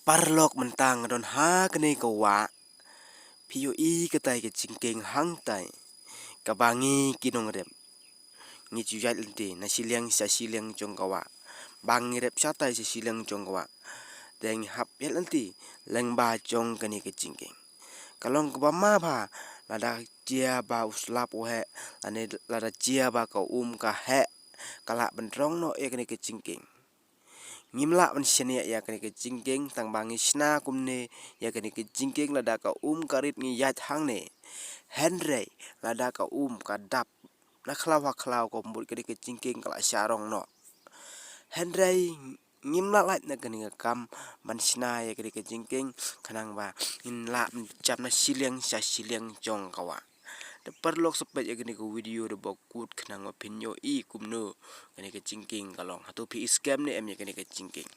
parlok mentang don ha kene kawa piyo I katai ke jingkieng hang tai kabangi kinong rep ngi juyat lente na siliang sa siliang jong kawa bangi rep satai sa siliang jong kawa deng hap yat lente lyngba jong kene ke jingkieng kalong ka ma ba lada chia ba uslap he ane lada chia ba ka ka he kala benrong no ya kene ke jingkieng ngimla man senia ya kene ke jingkieng tang bangi sna kumne ya kene ke jingkieng lada ka karit ngi yat hang ne henre lada ka ka dap na khlaw ko mbut kene ke jingkieng kala syarong no henre ngimla lait na kene kam man sna ya kene ke jingkieng kanang ba in la chap na siliang sa siliang jong kawa de perlok sepet ya kene ke video de bokut kanang opinyo I kumno kene ke jingkieng kalong hatu pi scam ne em ya kene ke jingkieng